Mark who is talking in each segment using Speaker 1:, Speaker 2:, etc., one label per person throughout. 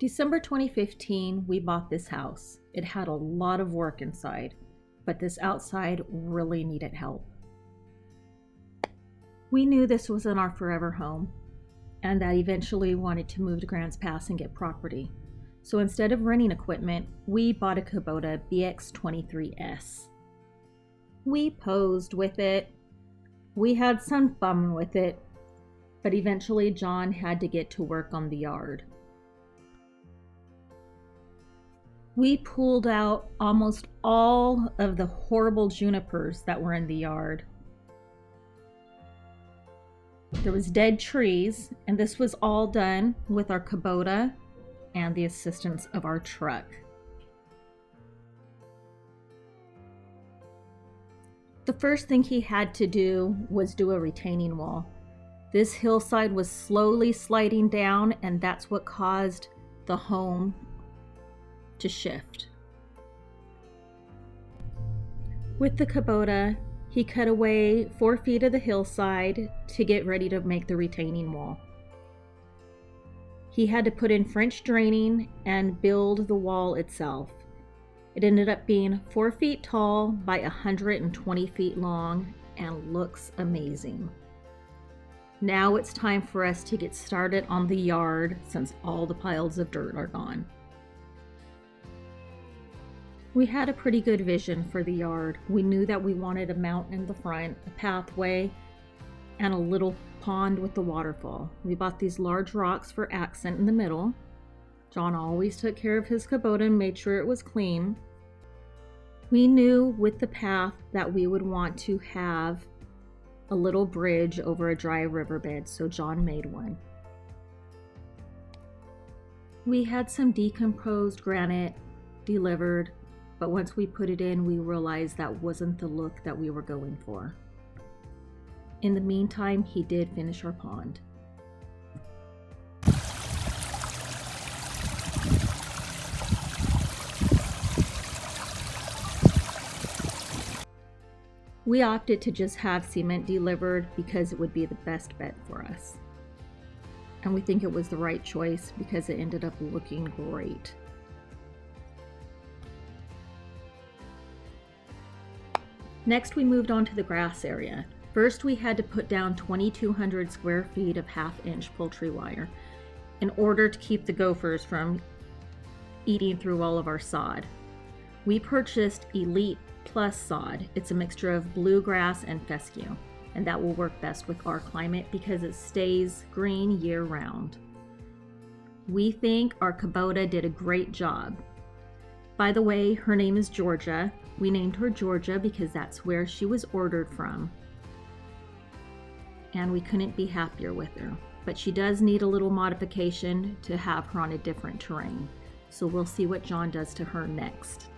Speaker 1: December 2015, we bought this house. It had a lot of work inside, but this outside really needed help. We knew this wasn't our forever home, and that eventually we wanted to move to Grants Pass and get property. So instead of renting equipment, we bought a Kubota BX23S. We posed with it. We had some fun with it, but eventually John had to get to work on the yard. We pulled out almost all of the horrible junipers that were in the yard. There was dead trees, and this was all done with our Kubota and the assistance of our truck. The first thing he had to do was do a retaining wall. This hillside was slowly sliding down, and that's what caused the home to shift. With the Kubota, he cut away 4 feet of the hillside to get ready to make the retaining wall. He had to put in French draining and build the wall itself. It ended up being 4 feet tall by 120 feet long and looks amazing. Now it's time for us to get started on the yard since all the piles of dirt are gone. We had a pretty good vision for the yard. We knew that we wanted a mountain in the front, a pathway, and a little pond with the waterfall. We bought these large rocks for accent in the middle. John always took care of his Kubota and made sure it was clean. We knew with the path that we would want to have a little bridge over a dry riverbed, so John made one. We had some decomposed granite delivered, but once we put it in, we realized that wasn't the look that we were going for. In the meantime, he did finish our pond. We opted to just have cement delivered because it would be the best bet for us. And we think it was the right choice because it ended up looking great. Next, we moved on to the grass area. First, we had to put down 2,200 square feet of 1/2-inch poultry wire in order to keep the gophers from eating through all of our sod. We purchased Elite Plus sod. It's a mixture of bluegrass and fescue, and that will work best with our climate because it stays green year-round. We think our Kubota did a great job. By the way, her name is Georgia. We named her Georgia because that's where she was ordered from. And we couldn't be happier with her. But she does need a little modification to have her on a different terrain. So we'll see what John does to her next.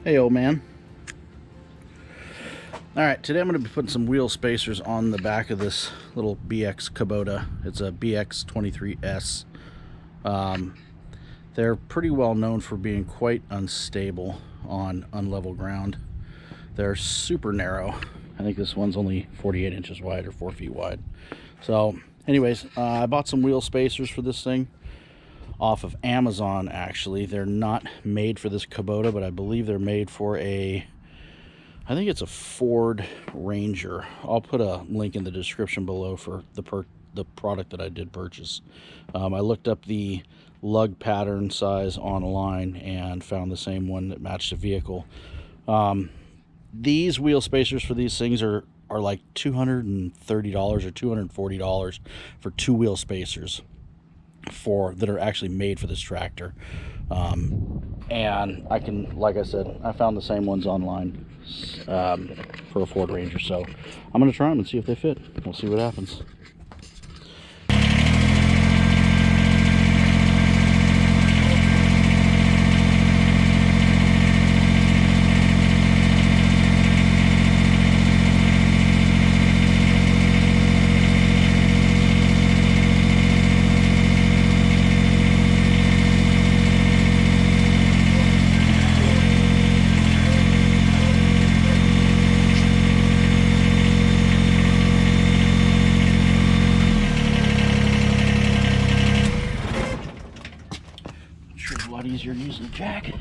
Speaker 2: Hey, old man. Alright, today I'm going to be putting some wheel spacers on the back of this little BX Kubota. It's a BX23S. They're pretty well known for being quite unstable on unlevel ground. They're super narrow. I think this one's only 48 inches wide or 4 feet wide. So anyways, I bought some wheel spacers for this thing off of Amazon. Actually, they're not made for this Kubota, but I believe they're made for I think it's a Ford Ranger. I'll put a link in the description below for the product that I did purchase. I looked up the lug pattern size online and found the same one that matched the vehicle. These wheel spacers for these things are like $230 or $240 for 2 wheel spacers that are actually made for this tractor. And I can, like I said, I found the same ones online for a Ford Ranger, so I'm going to try them and see if they fit. We'll see what happens. lot easier to use the jack.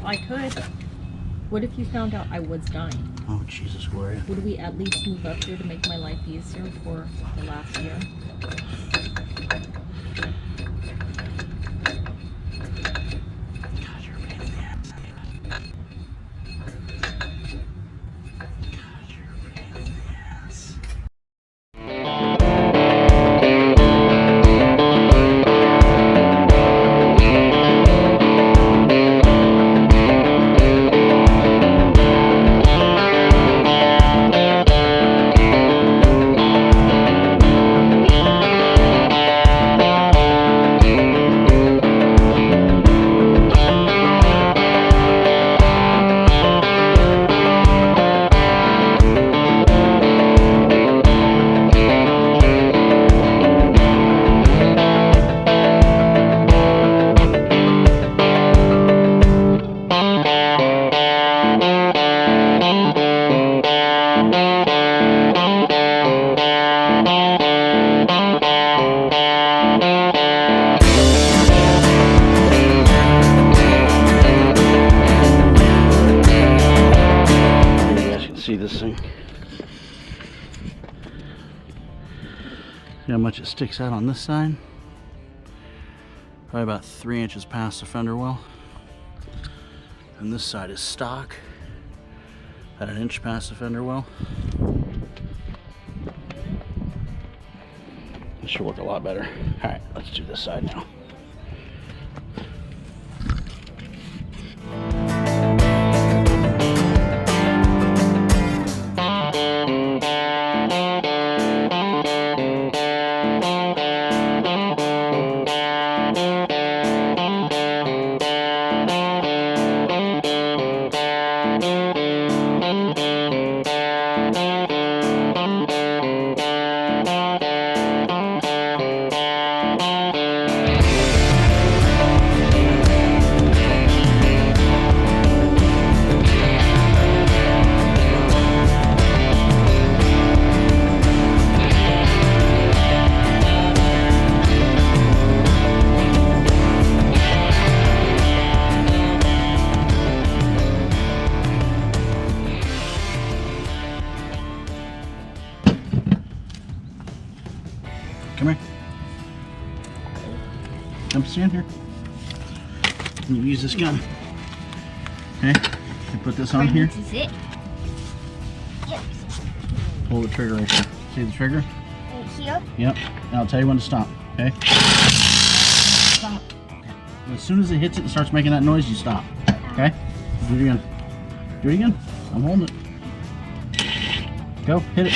Speaker 1: I could. What if you found out I was dying?
Speaker 2: Oh, Jesus, Gloria.
Speaker 1: Would we at least move up here to make my life easier for the last year?
Speaker 2: God, you're a pain in the ass. God, you're a pain in the ass. See this thing. See how much it sticks out on this side? Probably about 3 inches past the fender well. And this side is stock at 1 inch past the fender well. This should work a lot better. All right, let's do this side now. Come here. Come stand here. Let me use this gun. Okay, you put this on here.
Speaker 3: This is it. Yes.
Speaker 2: Pull the trigger right here. See the trigger?
Speaker 3: Right here.
Speaker 2: Yep. Now I'll tell you when to stop. Okay.
Speaker 3: Stop.
Speaker 2: As soon as it hits it and starts making that noise, you stop. Okay. Do it again. Do it again. I'm holding it. Go. Hit it.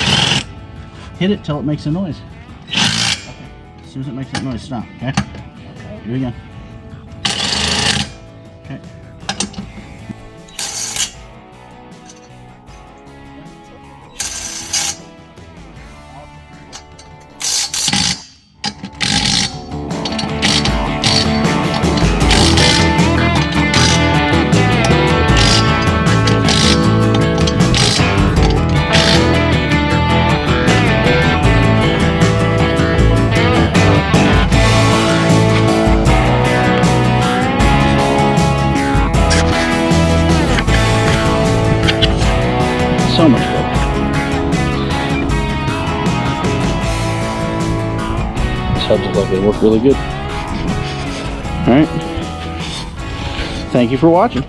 Speaker 2: Hit it till it makes a noise. As soon as it makes that noise, stop. Okay. Do it again. Okay. So much better. This hubs look like they work really good. Alright. Thank you for watching.